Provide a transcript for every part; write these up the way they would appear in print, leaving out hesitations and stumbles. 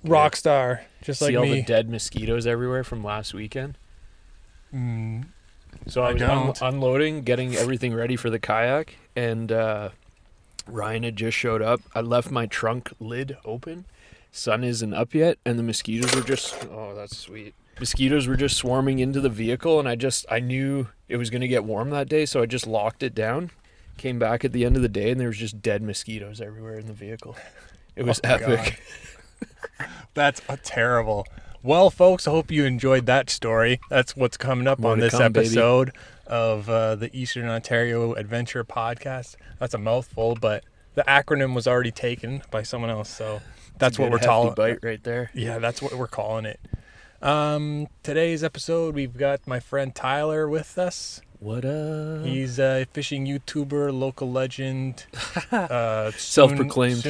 rock star, just like See all me. the dead mosquitoes everywhere from last weekend? So I was don't. unloading, getting everything ready for the kayak, and Ryan had just showed up. I left my trunk lid open. Sun isn't up yet, and the mosquitoes were just, oh, that's sweet. Mosquitoes were just swarming into the vehicle, and I knew it was going to get warm that day, so I just locked it down. Came back at the end of the day, and there was just dead mosquitoes everywhere in the vehicle. It was epic. That's terrible. Well, folks, I hope you enjoyed that story. That's what's coming up on this episode of the Eastern Ontario Adventure Podcast. That's a mouthful, but the acronym was already taken by someone else, so that's what we're calling it. Bite right there. Yeah, that's what we're calling it. Today's episode, we've got my friend Tyler with us. What up? He's a fishing YouTuber, local legend, self-proclaimed,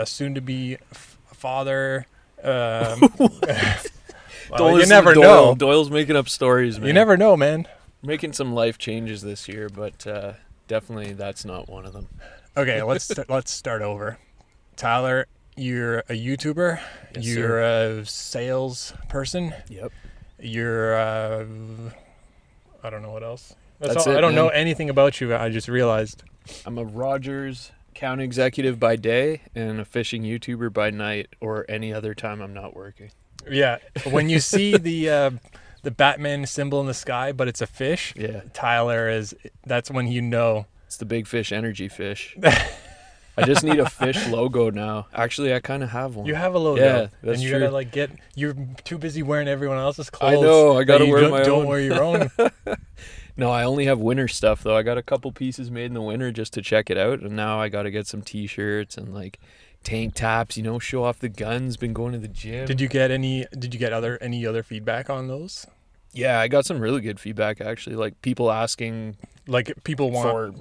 soon to be father. You never know. Doyle's making up stories, man. You never know, man. Making some life changes this year, but definitely that's not one of them. Okay, let's start over. Tyler, you're a YouTuber. Yes, you're sir. A sales person. Yep. You're I don't know what else. That's all. it, I don't man. know anything about you. I just realized. I'm a Rogers account executive by day and a fishing YouTuber by night, or any other time I'm not working. Yeah, when you see the Batman symbol in the sky, but it's a fish. Yeah, Tyler that's when you know. It's the big fish energy fish. I just need a fish logo now. Actually, I kind of have one. You have a logo. Yeah, that's and you true. gotta you're too busy wearing everyone else's clothes. I know. I gotta wear my own. Don't wear your own. No, I only have winter stuff though. I got a couple pieces made in the winter just to check it out, and now I got to get some t-shirts and like tank tops. Show off the guns. Been going to the gym. Did you get any other feedback on those? Yeah, I got some really good feedback actually. Like people asking, like people want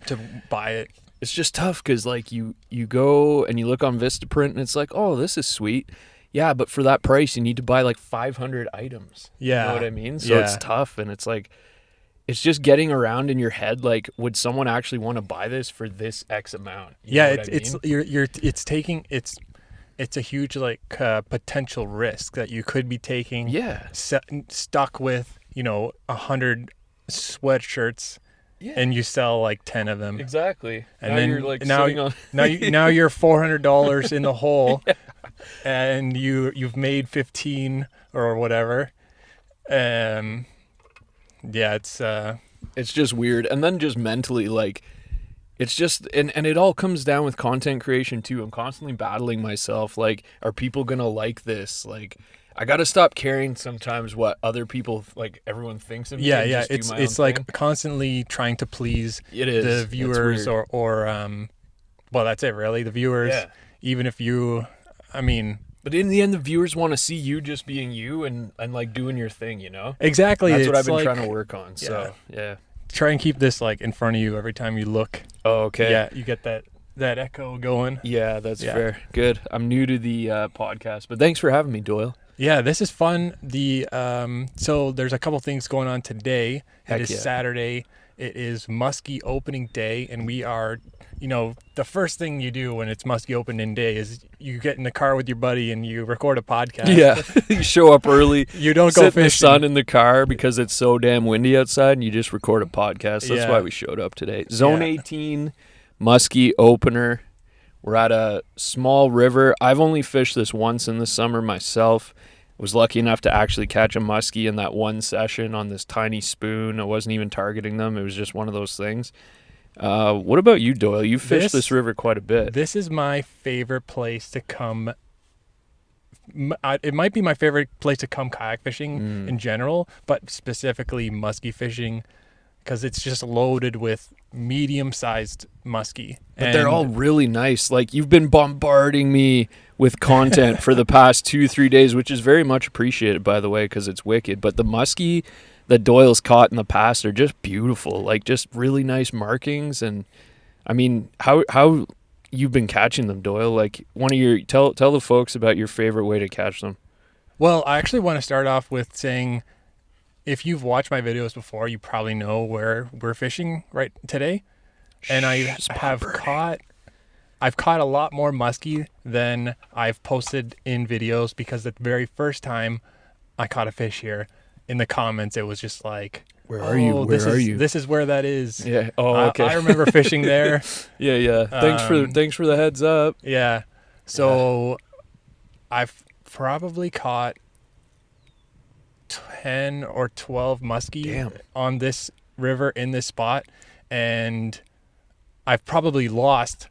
to buy it. It's just tough because like you go and you look on Vistaprint and it's like, oh, this is sweet. Yeah, but for that price, you need to buy like 500 items. Yeah. You know what I mean? So it's tough, and it's like, it's just getting around in your head. Like, would someone actually want to buy this for this X amount? It's a huge like potential risk that you could be taking. Yeah. Stuck with 100 sweatshirts. Yeah. And you sell like 10 of them. Exactly. And now then you're like now you're $400 in the hole. Yeah. And you've made 15 or whatever. Yeah, it's just weird. And then just mentally, like, it's just, and it all comes down with content creation too. I'm constantly battling myself. Like, are people gonna like this? Like, I got to stop caring sometimes what other people, like everyone thinks of me. Yeah. It's like constantly trying to please the viewers or well, that's it really. The viewers, even if you, but in the end, the viewers want to see you just being you and like doing your thing, Exactly. That's what I've been trying to work on. So yeah. Try and keep this like in front of you every time you look. Oh, okay. Yeah. You get that echo going. Yeah, that's fair. Good. I'm new to the podcast, but thanks for having me, Doyle. Yeah, this is fun. So there's a couple things going on today. It is Saturday. It is Musky opening day, and we are, the first thing you do when it's Musky opening day is you get in the car with your buddy and you record a podcast. Yeah, you show up early. You don't go fishing. Sit in the sun in the car because it's so damn windy outside, and you just record a podcast. That's why we showed up today. Zone 18, Musky opener. We're at a small river. I've only fished this once in the summer myself. Was lucky enough to actually catch a muskie in that one session on this tiny spoon. I wasn't even targeting them. It was just one of those things. What about you, Doyle? You fished this river quite a bit. This is my favorite place to come. It might be my favorite place to come kayak fishing in general, but specifically muskie fishing, because it's just loaded with medium-sized muskie. But they're all really nice. Like, you've been bombarding me with content for the past 2-3 days, which is very much appreciated, by the way, because it's wicked. But the muskie that Doyle's caught in the past are just beautiful. Like, just really nice markings. And, how you've been catching them, Doyle? Like, tell the folks about your favorite way to catch them. Well, I actually want to start off with saying, if you've watched my videos before, you probably know where we're fishing right today. And I have caught I've caught a lot more muskie than I've posted in videos, because the very first time I caught a fish here, in the comments it was just like, where are you? This is where that is. Yeah. Oh, okay. I remember fishing there. Yeah. Thanks for the heads up. Yeah. So I've probably caught 10 or 12 muskie on this river in this spot, and I've probably lost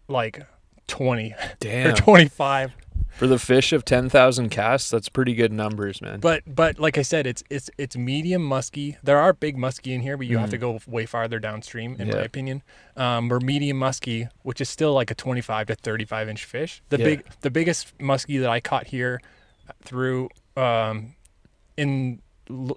like 20 or 25. For the fish of 10,000 casts, that's pretty good numbers, man. But like I said, it's medium muskie. There are big muskie in here, but you have to go way farther downstream, in my opinion. Or medium muskie, which is still like a 25 to 35 inch fish. The biggest muskie that I caught here through in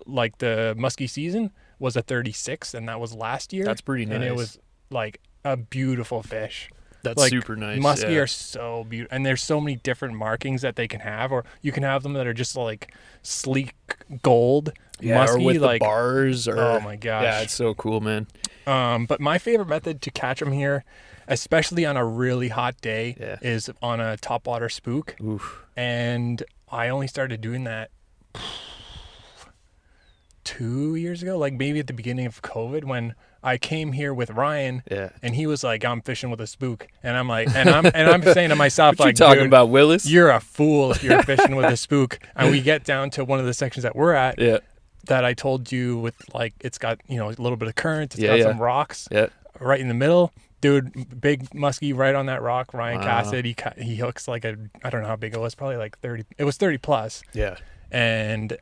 like the muskie season was a 36, and that was last year. That's pretty nice. And it was like a beautiful fish. That's like, super nice. Muskie are so beautiful, and there's so many different markings that they can have, or you can have them that are just like sleek gold muskie, or with like the bars. Or, oh my gosh, yeah, it's so cool, man. But my favorite method to catch them here, especially on a really hot day, is on a topwater spook. Oof. And I only started doing that 2 years ago, like maybe at the beginning of COVID, when I came here with Ryan, and he was like, "I'm fishing with a spook," and I'm like, and I'm saying to myself, what like, you talking about, Willis? You're a fool if you're fishing with a spook. And we get down to one of the sections that we're at, that I told you, with like, it's got, you know, a little bit of current, it's got some rocks, right in the middle. Dude, big muskie right on that rock. Ryan cast it. He hooks like I don't know how big it was, probably like 30. It was 30 plus. Yeah. And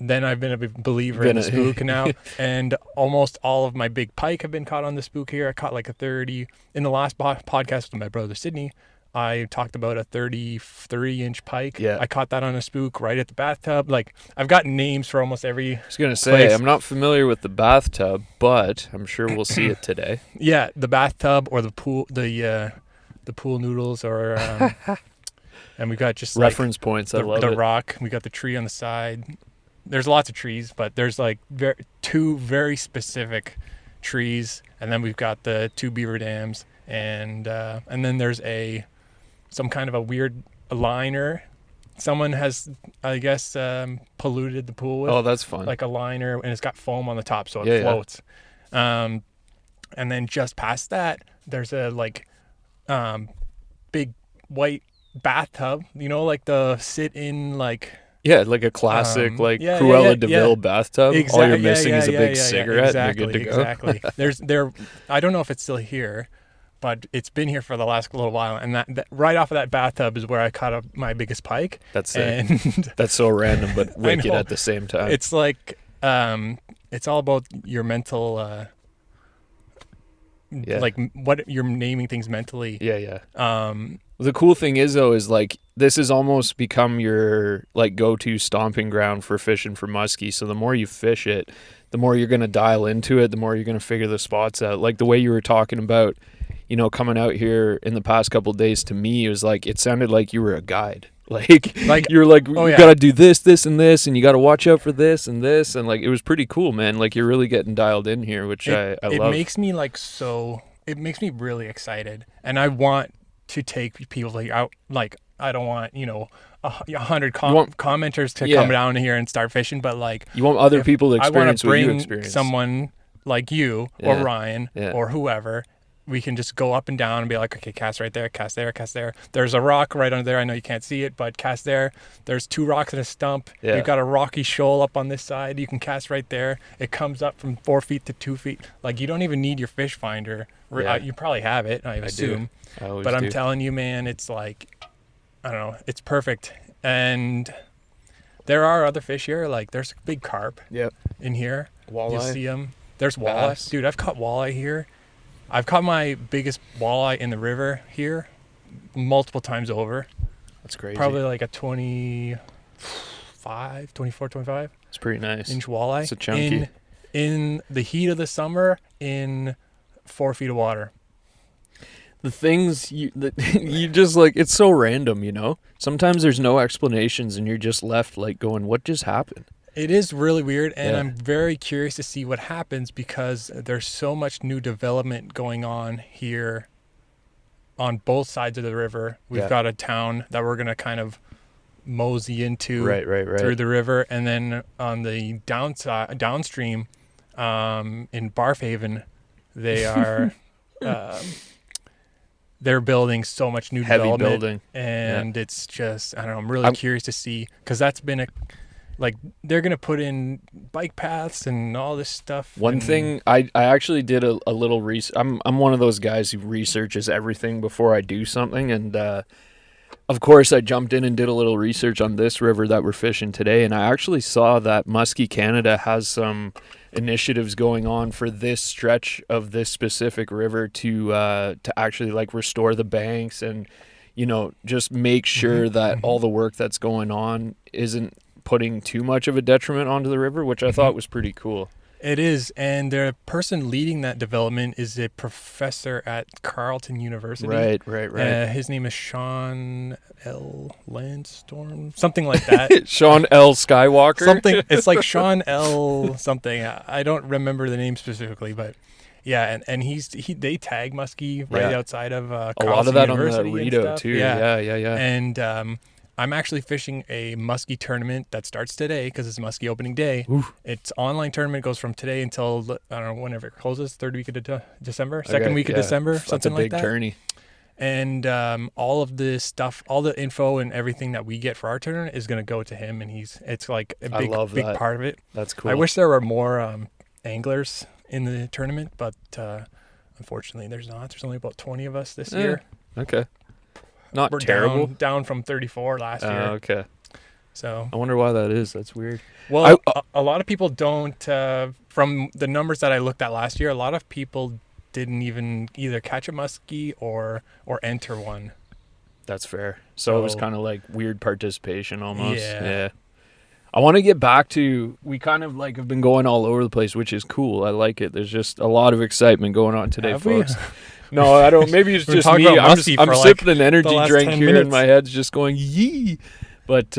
then I've been a believer in the spook now, and almost all of my big pike have been caught on the spook here. I caught like a 30 in the last podcast with my brother Sydney. I talked about a 33-inch pike. Yeah. I caught that on a spook right at the bathtub. Like, I've got names for almost every. I was gonna say, I'm not familiar with the bathtub, but I'm sure we'll see it today. Yeah, the bathtub or the pool, the pool noodles, or and we got just reference points. I love the it. rock. We got the tree on the side. There's lots of trees, but there's like two very specific trees, and then we've got the 2 beaver dams, and then there's some kind of a weird liner. Someone has, I guess, polluted the pool with. Oh, that's fun. Like a liner, and it's got foam on the top, so it floats. And then just past that, there's a like big white bathtub. You know, like the sit-in like. Yeah, like a classic Cruella de Vil bathtub. Exactly. All you're missing is a big cigarette, exactly, and you're good to go. Exactly. I don't know if it's still here, but it's been here for the last little while. And that right off of that bathtub is where I caught my biggest pike. That's it. That's so random, but wicked at the same time. It's like, it's all about your mental, like what you're naming things mentally. Yeah. The cool thing is, though, is like this has almost become your like go-to stomping ground for fishing for muskie. So the more you fish it, the more you're going to dial into it, the more you're going to figure the spots out. Like the way you were talking about, you know, coming out here in the past couple of days, to me, it was like, it sounded like you were a guide. Like you're like, you got to do this, and this, and you got to watch out for this and this. And like, it was pretty cool, man. Like you're really getting dialed in here, which I love. It makes me it makes me really excited. And I want to take people out. Like, I don't want, 100 commenters to come down here and start fishing, but like, you want other people to experience what you experience. I want to bring someone like you or Ryan or whoever. We can just go up and down and be like, okay, cast right there, cast there, cast there. There's a rock right under there. I know you can't see it, but cast there. There's 2 rocks and a stump. Yeah. You've got a rocky shoal up on this side. You can cast right there. It comes up from 4 feet to 2 feet. Like, you don't even need your fish finder. Yeah. You probably have it, I assume. But I'm telling you, man, it's like, I don't know, it's perfect. And there are other fish here. Like, there's a big carp in here. Walleye. You'll see them. There's walleye. Dude, I've caught walleye here. I've caught my biggest walleye in the river here multiple times over. That's crazy. Probably like a 24, 25. It's pretty nice. Inch walleye. It's a chunky. In the heat of the summer in 4 feet of water. The things you just like, it's so random, you know? Sometimes there's no explanations and you're just left like going, what just happened? It is really weird, and I'm very curious to see what happens because there's so much new development going on here on both sides of the river. We've got a town that we're going to kind of mosey into through the river. And then on the downstream in Barfhaven, they are they're building so much new heavy development. Building. And it's just, I don't know, I'm really curious to see, because that's been they're going to put in bike paths and all this stuff. One thing, I actually did a little research. I'm one of those guys who researches everything before I do something. And of course, I jumped in and did a little research on this river that we're fishing today. And I actually saw that Musky, Canada has some initiatives going on for this stretch of this specific river to actually like restore the banks and, you know, just make sure that all the work that's going on isn't putting too much of a detriment onto the river, which I thought was pretty cool. It is, and the person leading that development is a professor at Carleton University. Right. His name is Sean L. Landstorm, something like that. Sean L. Skywalker? Something. It's like Sean L. something. I don't remember the name specifically, but yeah, and they tag Musky right outside of Carleton a lot of that University on the Rito too. Yeah. And I'm actually fishing a Musky tournament that starts today because it's Musky opening day. Oof. It's online tournament, goes from today until, I don't know, whenever it closes, third week of December, second week of December, something like that. That's a big tourney. And all of this stuff, all the info and everything that we get for our tournament is going to go to him, and it's like a big part of it. That's cool. I wish there were more anglers in the tournament, but unfortunately there's not. There's only about 20 of us this year. Okay. We're terrible. Down from 34 last year. Okay. So I wonder why that is. That's weird. Well, a lot of people don't, from the numbers that I looked at last year, a lot of people didn't even either catch a muskie or enter one. That's fair. So it was kind of like weird participation almost. Yeah. I want to get back to, we kind of like have been going all over the place, which is cool. I like it. There's just a lot of excitement going on today, folks. No, I don't. Maybe it's just me. I'm sipping an energy drink here and my head's just going, yee. But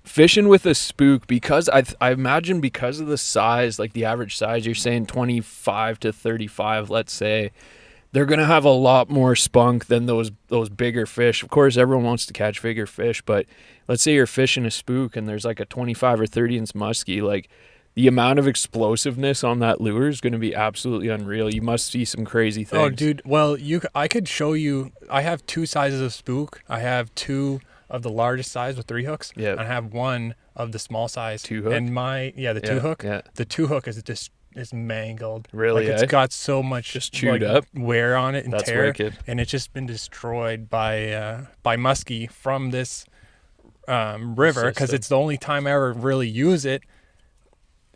fishing with a spook, because I imagine because of the size, like the average size, you're saying 25 to 35, let's say, they're going to have a lot more spunk than those bigger fish. Of course, everyone wants to catch bigger fish, but let's say you're fishing a spook and there's like a 25 or 30 inch muskie, like the amount of explosiveness on that lure is going to be absolutely unreal. You must see some crazy things. Oh, dude. Well, I could show you. I have two sizes of spook. I have two of the largest size with 3 hooks. Yeah. And I have one of the small size. 2 hook? And the 2 hook. Yeah. The 2 hook is mangled. Really? Like, it's got so much just chewed up wear on it and That's tear. wicked. And it's just been destroyed by muskie from this river, because it's the only time I ever really use it.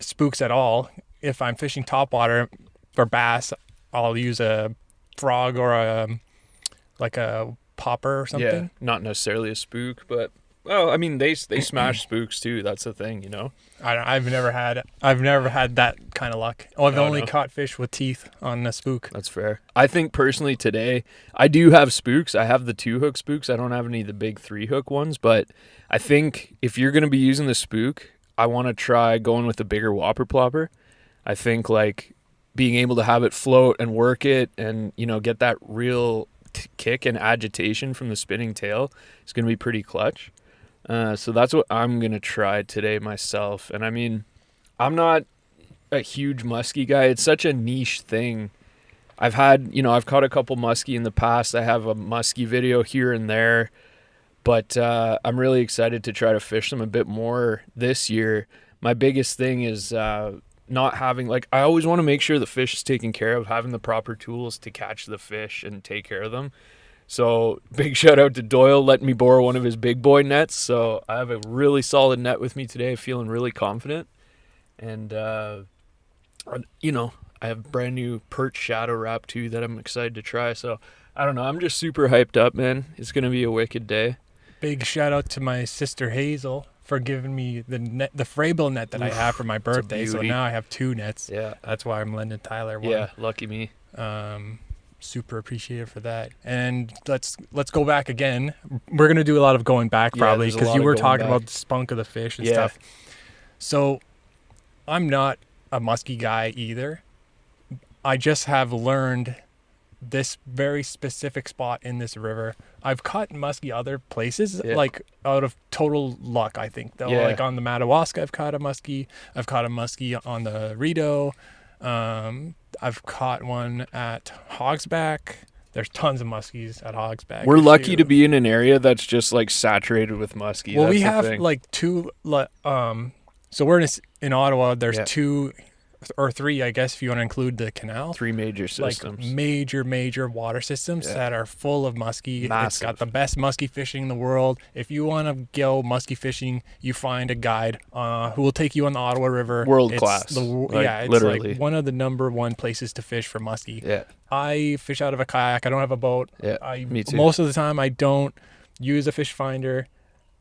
Spooks at all. If I'm fishing topwater for bass, I'll use a frog or a popper or something. Yeah, not necessarily a spook, but well, I mean they smash spooks too. That's the thing, you know. I've never had that kind of luck. I've only caught fish with teeth on a spook. That's fair. I think personally today I do have spooks. I have the 2 hook spooks. I don't have any of the big 3 hook ones, but I think if you're going to be using the spook, I want to try going with a bigger whopper plopper. I think like being able to have it float and work it and, you know, get that real kick and agitation from the spinning tail is going to be pretty clutch. So that's what I'm going to try today myself. And I mean, I'm not a huge muskie guy. It's such a niche thing. I've caught a couple muskie in the past. I have a muskie video here and there. But I'm really excited to try to fish them a bit more this year. My biggest thing is not having, like, I always want to make sure the fish is taken care of, having the proper tools to catch the fish and take care of them. So big shout out to Doyle letting me borrow one of his big boy nets. So I have a really solid net with me today, feeling really confident. And, you know, I have brand new perch shadow wrap too that I'm excited to try. So I don't know. I'm just super hyped up, man. It's going to be a wicked day. Big shout out to my sister Hazel for giving me the Frabill net that I have for my birthday. So now I have 2 nets. Yeah. That's why I'm lending Tyler one. Yeah, lucky me. Super appreciative for that. And let's go back again. We're going to do a lot of going back probably, because you were talking about the spunk of the fish and stuff. So I'm not a musky guy either. I just have learned this very specific spot in this river. I've caught muskie other places, like out of total luck, I think, though. Like on the Madawaska, I've caught a muskie. I've caught a muskie on the Rideau. I've caught one at Hogsback. There's tons of muskies at Hogsback. We're lucky to be in an area that's just like saturated with muskie. Well, we have like two. So we're in Ottawa. There's 2 or 3, I guess, if you want to include the canal. 3 major systems. Like major water systems that are full of muskie. Massive. It's got the best muskie fishing in the world. If you want to go muskie fishing, you find a guide who will take you on the Ottawa River. World class. It's literally like one of the number 1 places to fish for muskie. Yeah. I fish out of a kayak. I don't have a boat. Yeah, me too. Most of the time, I don't use a fish finder.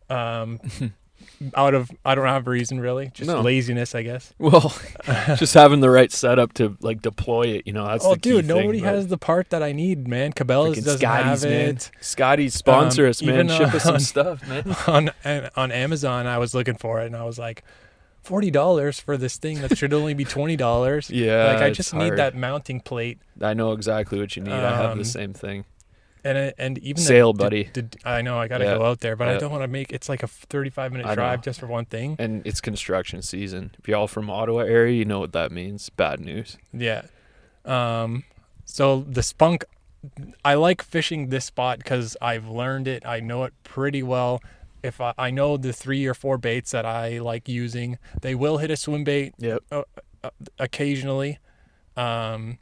I don't have a reason, really. Just laziness, I guess. Well, just having the right setup to like deploy it, that's the key thing. Nobody has the part that I need, man. Cabela's doesn't have it. Man. Scotty's sponsor us, man. Ship us some stuff, man. On Amazon, I was looking for it, and I was like, $40 for this thing that should only be $20. Yeah, like I just need that mounting plate. I know exactly what you need. I have the same thing. And even sail, buddy. I know I gotta go out there, but I don't want to make. It's like a 35-minute drive just for one thing. And it's construction season. If y'all from Ottawa area, you know what that means. Bad news. Yeah. So the spunk, I like fishing this spot because I've learned it. I know it pretty well. If I know the 3 or 4 baits that I like using, they will hit a swim bait. Yep. Occasionally. And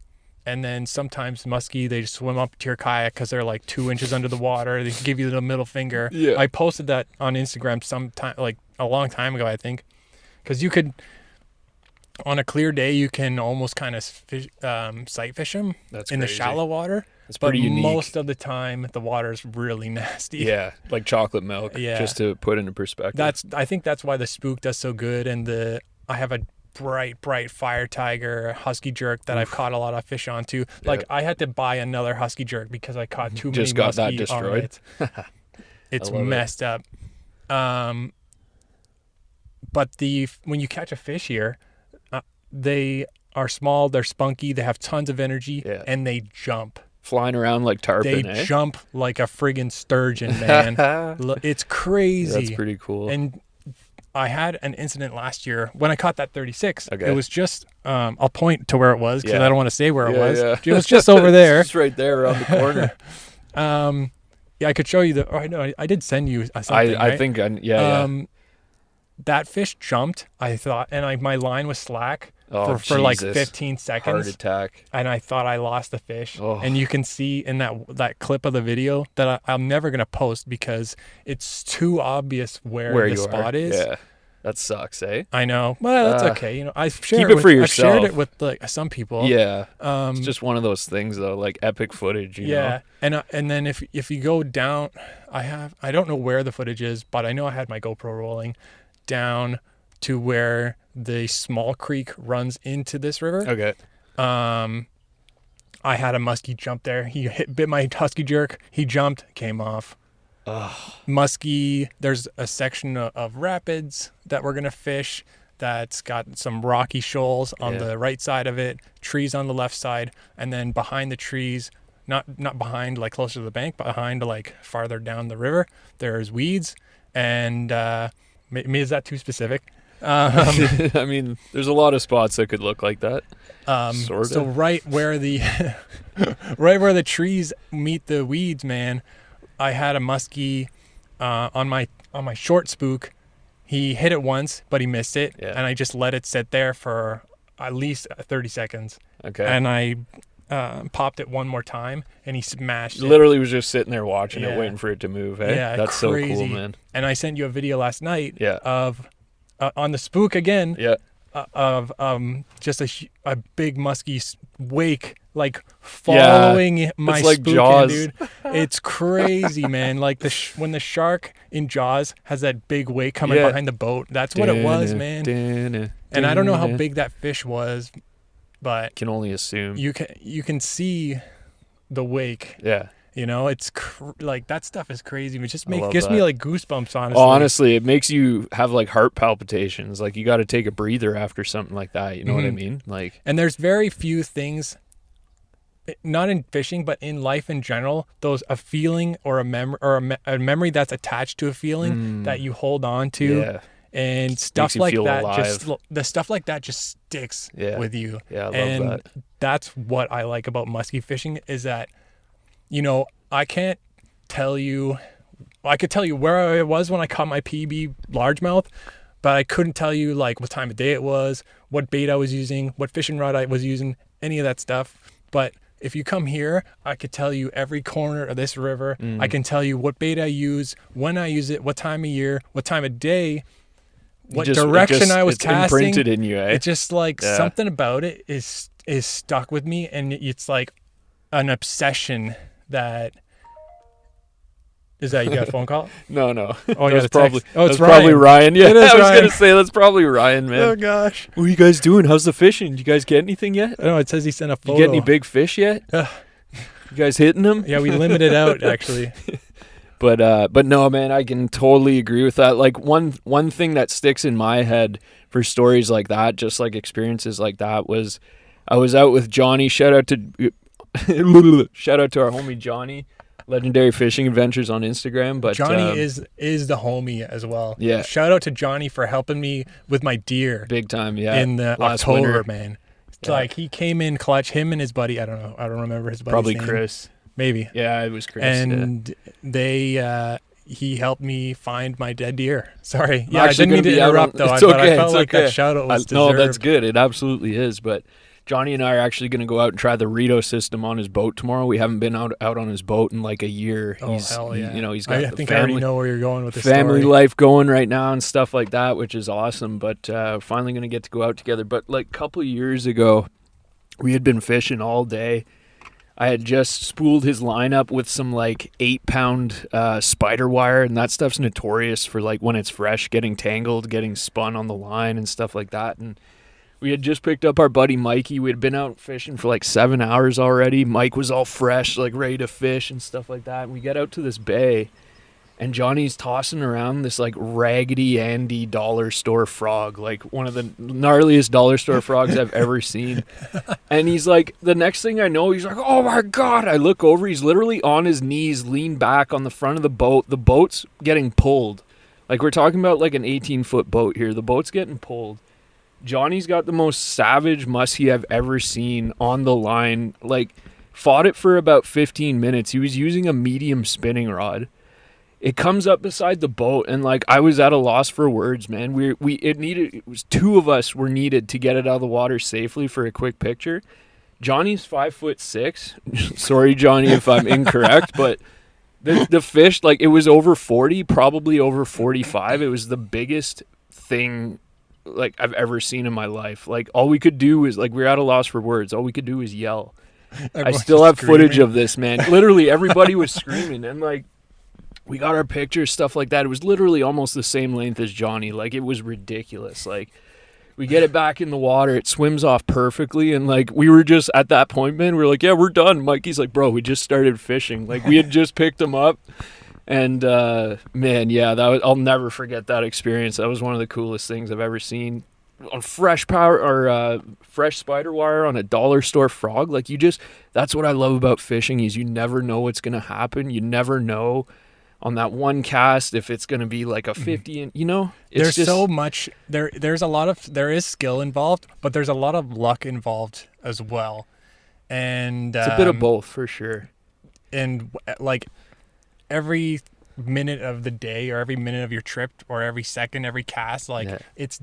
then sometimes muskie, they just swim up to your kayak because they're like 2 inches under the water. They give you the middle finger. Yeah. I posted that on Instagram sometime, like a long time ago, I think. Because you could, on a clear day, you can almost kind of sight fish them in the shallow water. It's pretty unique. Most of the time, the water's really nasty. Yeah, like chocolate milk, just to put into perspective. I think that's why the spook does so good. And I have a bright fire tiger husky jerk that I've caught a lot of fish on too. Like I had to buy another husky jerk because I caught too many just got that muskie destroyed. on it. It's messed up. But when you catch a fish here, they are small, they're spunky, they have tons of energy, and they jump. Flying around like tarpon. They jump like a friggin' sturgeon, man. It's crazy. That's pretty cool. And I had an incident last year when I caught that 36. Okay. It was just, I'll point to where it was because I don't want to say where it was. Yeah. It was just over there. It's right there around the corner. I could show you I did send you something, I think, that fish jumped, I thought, and my line was slack for like 15 seconds. Heart attack. And I thought I lost the fish. Oh. And you can see in that clip of the video that I'm never going to post because it's too obvious where the spot is. Yeah. That sucks, eh? I know. Well, that's okay. I've shared keep it for yourself. I've shared it with like some people. Yeah. It's just one of those things though, like epic footage, you know? And then if you go down, I don't know where the footage is, but I know I had my GoPro rolling down to where the small creek runs into this river. Okay. I had a muskie jump there. He bit my husky jerk. He jumped, came off. Muskie, there's a section of rapids that we're gonna fish that's got some rocky shoals on the right side of it, trees on the left side, and then behind the trees, not behind like closer to the bank, but behind like farther down the river, there's weeds. And is that too specific? I mean, there's a lot of spots that could look like that. Sort of. So right where the trees meet the weeds, man, I had a muskie on my short spook. He hit it once, but he missed it, and I just let it sit there for at least 30 seconds. Okay. And I popped it one more time, and he smashed it. Literally was just sitting there watching it, waiting for it to move. Hey? Yeah, that's crazy. So cool, man. And I sent you a video last night of on the spook again. Yeah. Of just a big muskie wake like following my it's like spook Jaws. in, dude. It's crazy, man. Like when the shark in Jaws has that big wake coming behind the boat. That's what it was, man. And I don't know how big that fish was, but can only assume you can see the wake. Yeah. You know, it's like that stuff is crazy. It just gives me like goosebumps, honestly. Oh, honestly, it makes you have like heart palpitations. Like you got to take a breather after something like that. You know what I mean? Like, and there's very few things not in fishing, but in life in general, a feeling or a memory or a memory that's attached to a feeling that you hold on to. Yeah. And stuff like that, alive. the stuff like that just sticks with you. Yeah, I love and that. That's what I like about musky fishing is that, you know, I could tell you where I was when I caught my PB largemouth, but I couldn't tell you like what time of day it was, what bait I was using, what fishing rod I was using, any of that stuff. But if you come here, I could tell you every corner of this river. I can tell you what bait I use, when I use it, what time of year, what time of day, what direction I was casting. It's imprinted in you, eh? It's just like something about it is stuck with me, and it's like an obsession that. Is that you got a phone call? No. Oh, that's probably it's probably Ryan. Yeah, it is I was Ryan. gonna say that's probably Ryan, man. Oh gosh. What are you guys doing? How's the fishing? Did you guys get anything yet? No, it says he sent a photo. You get any big fish yet? You guys hitting them? Yeah, we limited out actually. But no, man, I can totally agree with that. Like one thing that sticks in my head for stories like that, just like experiences like that, was I was out with Johnny. Shout out to our homie Johnny. Legendary Fishing Adventures on Instagram. But Johnny is the homie as well. Yeah. Shout out to Johnny for helping me with my deer. Big time, yeah. In the Last October, winter. man. It's like he came in clutch, him and his buddy. I don't know. I don't remember his buddy's Probably name. Chris. Maybe. Yeah, it was Chris. And he helped me find my dead deer. Sorry. Yeah, I didn't mean to interrupt though. But I felt like that shout out was deserved. No, that's good. It absolutely is. But Johnny and I are actually going to go out and try the Rito system on his boat tomorrow. We haven't been out on his boat in like a year. Oh, hell yeah. He's got I think I already know where you're going with this family story. life going right now and stuff like that, which is awesome. But finally going to get to go out together. But like a couple of years ago, we had been fishing all day. I had just spooled his line up with some like 8-pound spider wire, and that stuff's notorious for like when it's fresh, getting tangled, getting spun on the line and stuff like that. And we had just picked up our buddy Mikey. We had been out fishing for like 7 hours already. Mike was all fresh, like ready to fish and stuff like that. And we get out to this bay, and Johnny's tossing around this like Raggedy Andy dollar store frog, like one of the gnarliest dollar store frogs I've ever seen. And he's like, the next thing I know, he's like, oh my God. I look over, he's literally on his knees, leaned back on the front of the boat. The boat's getting pulled. Like we're talking about like an 18-foot boat here. The boat's getting pulled. Johnny's got the most savage muskie I've ever seen on the line. Like, fought it for about 15 minutes. He was using a medium spinning rod. It comes up beside the boat, and like I was at a loss for words, man. It was two of us were needed to get it out of the water safely for a quick picture. Johnny's 5'6". Sorry, Johnny, if I'm incorrect, but the fish, like it was over 40, probably over 45. It was the biggest thing like I've ever seen in my life. Like all we could do was like we were at a loss for words. All we could do was yell. I still have footage of this, man. Literally everybody was screaming, and like we got our pictures, stuff like that. It was literally almost the same length as Johnny. Like it was ridiculous. Like we get it back in the water, it swims off perfectly, and like we were just at that point, man, we were like, yeah, we're done. Mikey's like, bro, we just started fishing. Like we had just picked him up. And man, yeah, I'll never forget that experience. That was one of the coolest things I've ever seen. On fresh spider wire on a dollar store frog. Like that's what I love about fishing is you never know what's gonna happen. You never know on that one cast if it's gonna be like a 50 and there's so much there is skill involved, but there's a lot of luck involved as well. And it's a bit of both for sure. And like every minute of the day or every minute of your trip or every second, every cast, like it's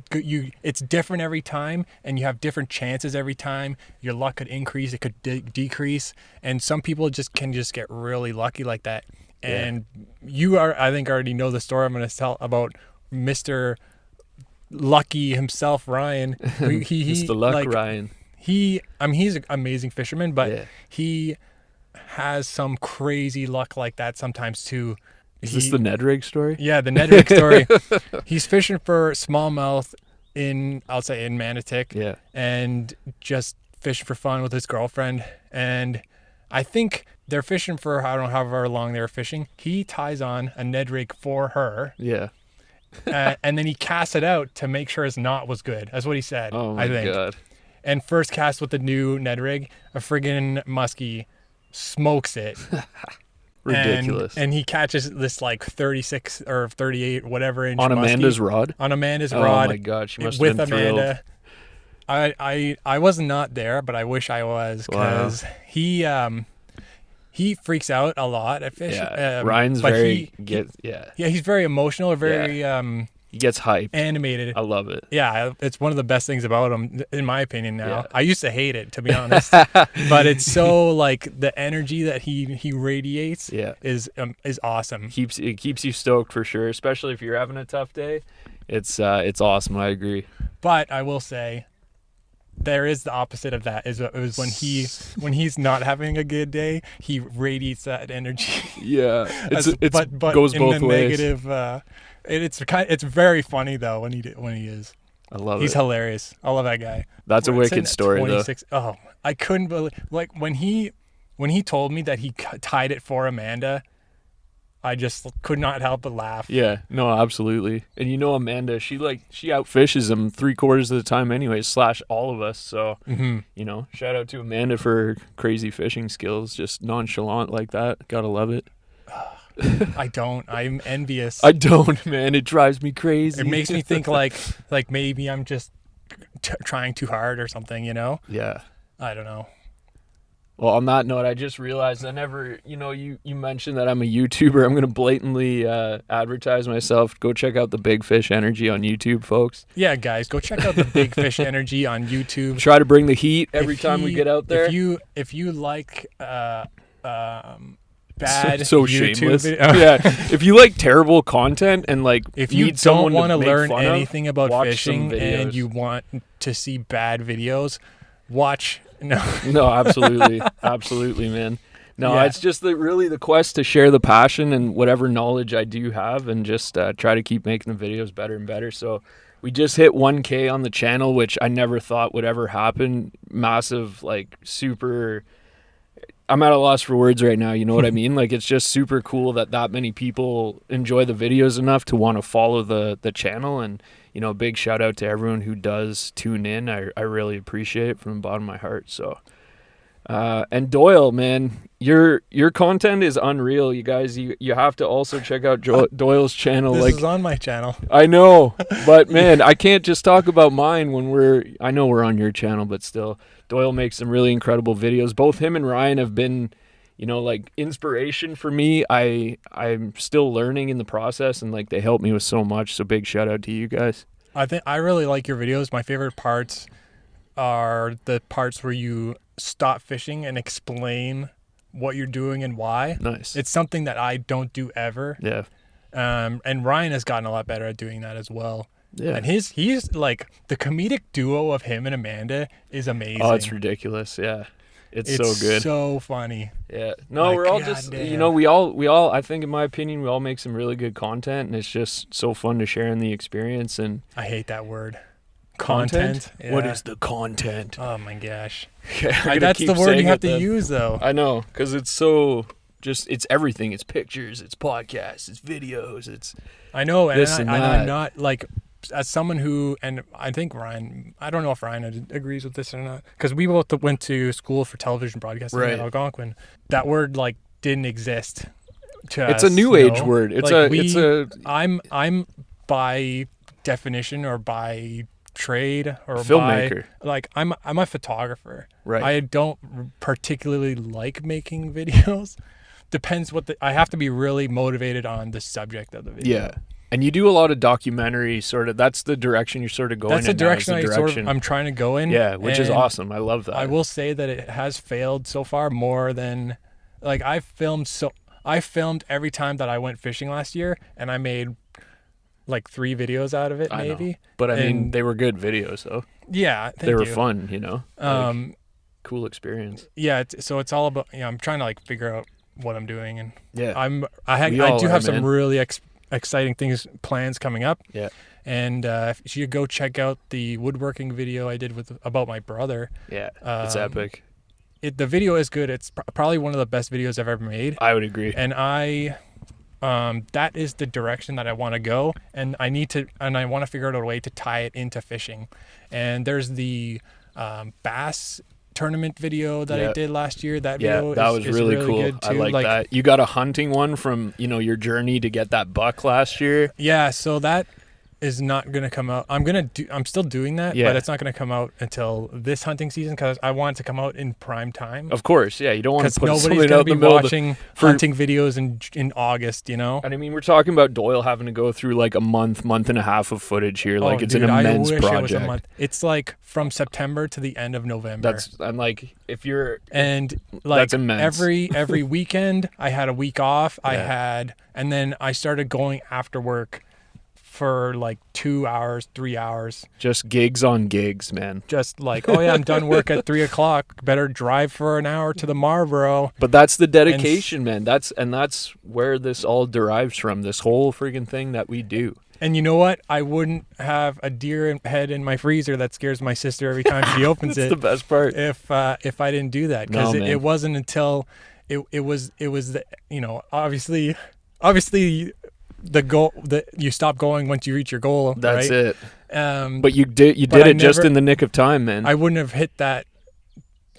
different every time, and you have different chances every time. Your luck could increase, it could decrease, and some people can get really lucky like that. And you I think already know the story I'm going to tell about Mr. Lucky himself, Ryan. He's the luck, like, Ryan. He's an amazing fisherman, but he has some crazy luck like that sometimes too. Is this the Ned rig story? Yeah, the Ned rig story. He's fishing for smallmouth in Manotick, and just fishing for fun with his girlfriend. And I think they're fishing for I don't know however long they were fishing. He ties on a Ned rig for her. Yeah. And then he casts it out to make sure his knot was good. That's what he said. Oh my God. And first cast with the new Ned rig, a friggin' Musky smokes it. Ridiculous. And he catches this like 36 or 38, whatever inch on muskie. Amanda's rod? On Amanda's rod. Oh my God, she must have with been thrilled. Amanda. I was not there, but I wish I was, because he freaks out a lot at fish. Yeah, Ryan's very he's very emotional, very he gets hyped, animated. I love it. Yeah, it's one of the best things about him, in my opinion. Now, Yeah. I used to hate it, to be honest, but it's so like the energy that he radiates is awesome. It keeps you stoked for sure, especially if you're having a tough day. It's awesome. I agree. But I will say, there is the opposite of that. Is when he's not having a good day, he radiates that energy. Yeah, it but goes in both the ways. Negative. It's very funny though when he is. I love it. He's hilarious. I love that guy. That's a wicked story though. Oh, I couldn't believe, like, when he told me that he tied it for Amanda, I just could not help but laugh. Yeah, no, absolutely. And Amanda, she outfishes him 3/4 of the time anyways, / all of us. So, shout out to Amanda for her crazy fishing skills, just nonchalant like that. Gotta love it. I'm envious. I don't, man. It drives me crazy. It makes me think like maybe I'm just trying too hard or something, Yeah. I don't know. Well, on that note, I just realized I never, you mentioned that I'm a YouTuber. I'm going to blatantly advertise myself. Go check out the Big Fish Energy on YouTube, folks. Yeah, guys, go check out the Big Fish Energy on YouTube. Try to bring the heat every time we get out there. If you like bad so YouTube shameless. video. Yeah, if you like terrible content and if you need don't want to learn anything about watch fishing and you want to see bad videos, watch. No, absolutely. Absolutely, man. No, It's just really the quest to share the passion and whatever knowledge I do have, and just try to keep making the videos better and better. So we just hit 1K on the channel, which I never thought would ever happen. Massive, super... I'm at a loss for words right now, you know what I mean? It's just super cool that many people enjoy the videos enough to want to follow the channel. And, big shout out to everyone who does tune in. I really appreciate it from the bottom of my heart. So, and Doyle, man, your content is unreal. You guys, you have to also check out Doyle's channel. This is on my channel. I know, but man, I can't just talk about mine when I know we're on your channel, but still. Doyle makes some really incredible videos. Both him and Ryan have been, inspiration for me. I'm still learning in the process, and they help me with so much. So big shout out to you guys. I really like your videos. My favorite parts are the parts where you stop fishing and explain what you're doing and why. Nice. It's something that I don't do ever. Yeah. And Ryan has gotten a lot better at doing that as well. Yeah. And he's the comedic duo of him and Amanda is amazing. Oh, it's ridiculous. Yeah. It's so good. So funny. Yeah. No, we're all just, we all, I think in my opinion, we all make some really good content, and it's just so fun to share in the experience. And I hate that word. Content? Yeah. What is the content? Oh my gosh. Yeah, that's the word you have to use though. I know, because it's so it's everything. It's pictures, it's podcasts, it's videos, I know, and this and that. I'm not as someone who, and I think Ryan, I don't know if Ryan agrees with this or not, because we both went to school for television broadcasting at Algonquin. That word didn't exist to us. It's a new age word. I'm by definition or by trade or filmmaker. I'm a photographer. Right. I don't particularly like making videos. Depends I have to be really motivated on the subject of the video. Yeah. And you do a lot of documentary that's the direction you're sort of going in. That's the direction I'm trying to go in. Yeah, which is awesome. I love that. I will say that it has failed so far more than I filmed every time that I went fishing last year, and I made 3 videos out of it maybe. Know. But I mean, they were good videos though. Yeah, they were fun, cool experience. Yeah, so it's all about I'm trying to figure out what I'm doing, and yeah. I do have some really exciting plans coming up. Yeah. And if you go check out the woodworking video I did about my brother. Yeah, it's epic. The video is good. It's probably one of the best videos I've ever made. I would agree. And that is the direction that I want to go, and I want to figure out a way to tie it into fishing. And there's the bass tournament video that I did last year. That Yeah, video that was is really cool. good too. I like that. You got a hunting one from, your journey to get that buck last year. Yeah, so that is not going to come out. I'm still doing that, but it's not going to come out until this hunting season because I want it to come out in prime time. Of course, yeah. You don't want to put nobody's going to be watching hunting videos in August, And I mean, we're talking about Doyle having to go through like a month and a half of footage here. Like it's an immense project. It was a month. It's like from September to the end of November. That's immense. Every weekend I had a week off. And then I started going after work for like 2 hours, 3 hours. Just gigs on gigs, man. Just like, oh yeah, I'm done work at 3:00. Better drive for an hour to the Marlboro. But that's the dedication, man. That's where this all derives from. This whole freaking thing that we do. And you know what? I wouldn't have a deer head in my freezer that scares my sister every time she opens it. That's the best part. If I didn't do that, because it wasn't until it was the, obviously. The goal that you stop going once you reach your goal. That's right? it. But you did it just in the nick of time, man. I wouldn't have hit that.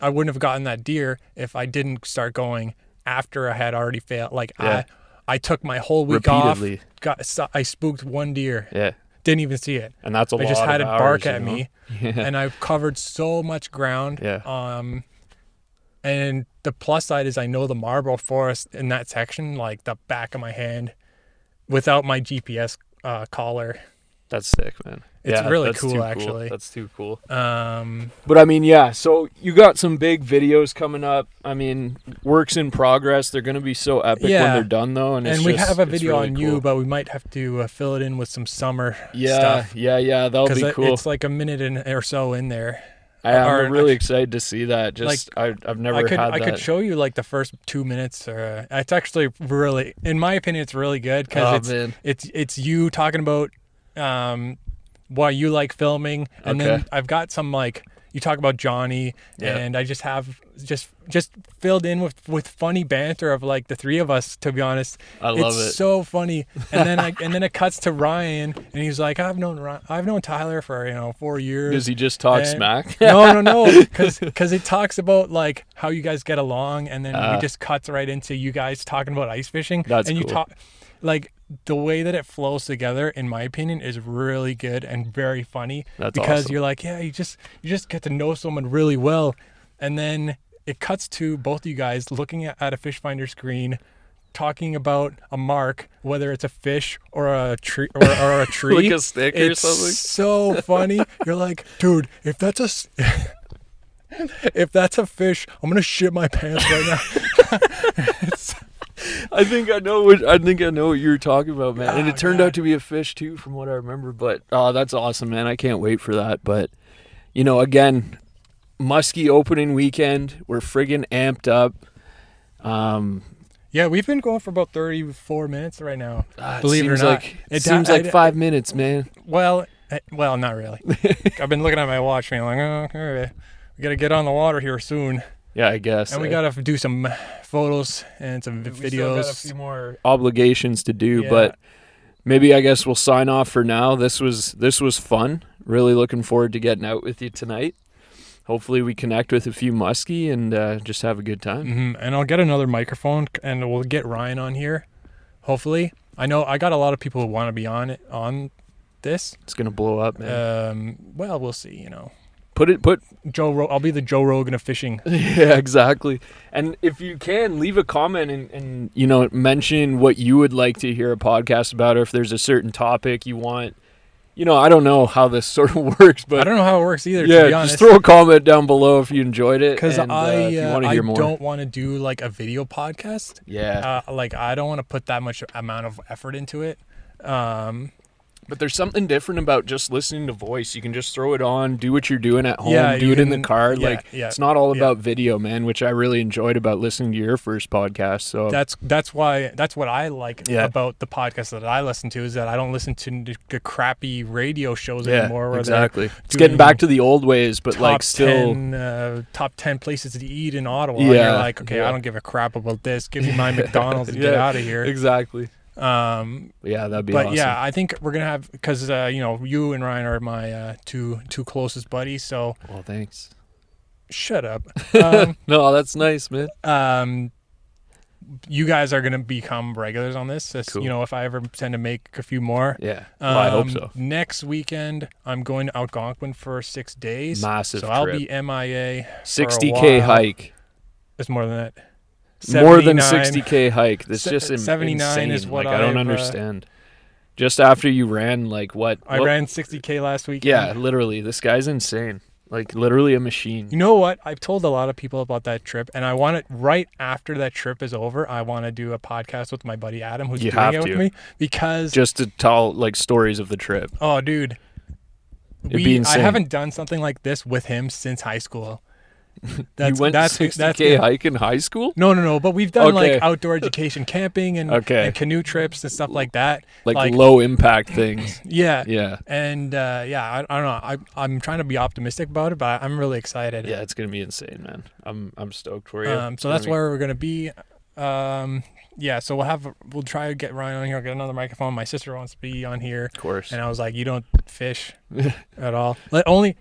I wouldn't have gotten that deer if I didn't start going after I had already failed. Like I took my whole week repeatedly off. I spooked one deer. Yeah. Didn't even see it. And that's a lot. I just had it bark hours, at me. Yeah. And I've covered so much ground. Yeah. And the plus side is I know the Marlboro forest in that section like the back of my hand. Without my GPS collar. That's sick, man. It's really cool, actually. That's too cool. But I mean, so you got some big videos coming up. I mean, works in progress. They're going to be so epic when they're done, though. And we have a video really on you, but we might have to fill it in with some summer stuff. Yeah, that'll be cool. It's like a minute or so in there. I'm really excited to see that. I've never had that. I could show you like the first 2 minutes. It's actually really, in my opinion, it's really good because it's you talking about why you like filming, and then I've got some like you talk about Johnny, and I just have just filled in with funny banter of like the three of us. To be honest, I love it. It's so funny. And then it cuts to Ryan, and he's like, I've known Tyler for 4 years. Does he just talk smack? No, because it talks about like how you guys get along, and then we just cuts right into you guys talking about ice fishing. That's and cool. You talk like the way that it flows together, in my opinion, is really good and very funny. That's because awesome. You're like, you just get to know someone really well, and then it cuts to both of you guys looking at a fish finder screen, talking about a mark, whether it's a fish or a tree or a tree, like a stick or something. It's so funny. You're like, dude, if that's a fish, I'm gonna shit my pants right now. I think I know what you're talking about, man. And it turned out to be a fish too, from what I remember. But that's awesome, man. I can't wait for that. But again, Musky opening weekend. We're friggin' amped up. Yeah, we've been going for about 34 minutes right now. Believe it or not, it seems like 5 minutes, man. Well, not really. I've been looking at my watch, being like, okay, we gotta get on the water here soon. Yeah, I guess. And we gotta do some photos and some videos. We still got a few more obligations to do, but maybe I guess we'll sign off for now. This was fun. Really looking forward to getting out with you tonight. Hopefully we connect with a few muskie and just have a good time. Mm-hmm. And I'll get another microphone and we'll get Ryan on here. Hopefully. I know I got a lot of people who want to be on this. It's gonna blow up, man. Well, we'll see. Put I'll be the Joe Rogan of fishing. Yeah, exactly. And if you can, leave a comment and mention what you would like to hear a podcast about, or if there's a certain topic you want. I don't know how this sort of works, but I don't know how it works either. Yeah, to be honest. just throw a comment down below if you enjoyed it. Because if you want to hear more. don't want to do like a video podcast. Yeah. I don't want to put that much amount of effort into it. But there's something different about just listening to voice. You can just throw it on, do what you're doing at home, do it in the car. It's not all about video, man, which I really enjoyed about listening to your first podcast. So that's what I like about the podcast that I listen to, is that I don't listen to the crappy radio shows anymore. Where exactly. It's getting back to the old ways, but top 10 places to eat in Ottawa. Yeah. And you're like, okay, I don't give a crap about this. Give me my McDonald's and get out of here. Exactly. Yeah, that'd be but awesome. yeah, I think we're gonna have, because you and Ryan are my two closest buddies. So well, thanks. Shut up. No, that's nice, man. You guys are gonna become regulars on this. Cool. If I ever tend to make a few more. Yeah. Well, I hope so. Next weekend, I'm going to Algonquin for 6 days. Massive so trip. I'll be MIA. 60K hike. It's more than that. More than 60K hike. That's just 79 insane. is what I don't understand. Just after you ran, I ran 60K last weekend. Yeah, literally. This guy's insane. Literally a machine. You know what? I've told a lot of people about that trip, and I want it right after that trip is over. I want to do a podcast with my buddy Adam, who's doing it with me, because just to tell stories of the trip. Oh, dude, I haven't done something like this with him since high school. You went 60K hike in high school? No. But we've done outdoor education camping and canoe trips and stuff like that. Like low impact things. Yeah. Yeah. And I don't know. I'm trying to be optimistic about it, but I'm really excited. Yeah, it's gonna be insane, man. I'm stoked for you. So that's where we're gonna be. Yeah, so we'll try to get Ryan on here. I'll get another microphone. My sister wants to be on here. Of course. And I was like, you don't fish at all.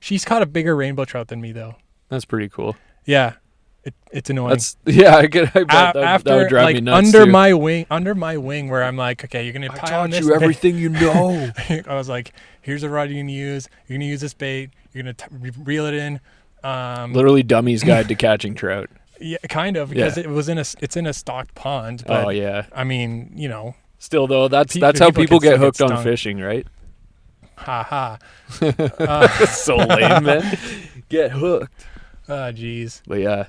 She's caught a bigger rainbow trout than me though. That's pretty cool. Yeah, it's annoying. I bet that would drive me nuts under too. Under my wing, where I'm like, okay, you're gonna tie on this. I taught you everything you know. I was like, here's a rod you're gonna use. You're gonna use this bait. You're gonna reel it in. Literally, Dummy's Guide to Catching Trout. Yeah, kind of, because it's in a stocked pond. But, oh yeah. I mean, Still though, that's how people get hooked on fishing, right? Ha ha. So lame, man. Get hooked. Jeez. But yeah.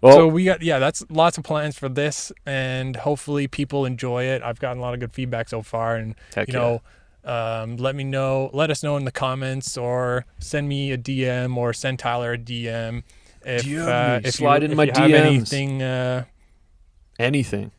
Well, so that's lots of plans for this, and hopefully people enjoy it. I've gotten a lot of good feedback so far, and let us know in the comments, or send me a DM, or send Tyler a DM if slide in my DMs. Anything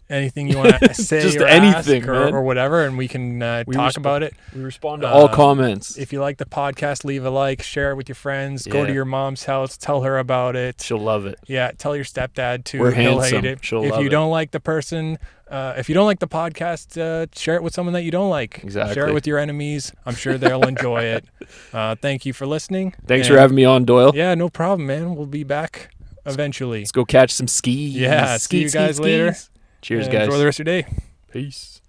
you want to say, just or anything, ask, or whatever, and we can talk about it. We respond to all comments. If you like the podcast, leave a like, share it with your friends, go to your mom's house, tell her about it. She'll love it. Yeah, tell your stepdad too. We're He'll handsome. hate it. She'll love it. If you don't like the person, if you don't like the podcast, share it with someone that you don't like. Exactly. Share it with your enemies. I'm sure they'll enjoy it. Thank you for listening. Thanks for having me on, Doyle. Yeah, no problem, man. We'll be back eventually. Let's go catch some skis. Yeah, see you guys later. Cheers, guys. Enjoy the rest of your day. Peace.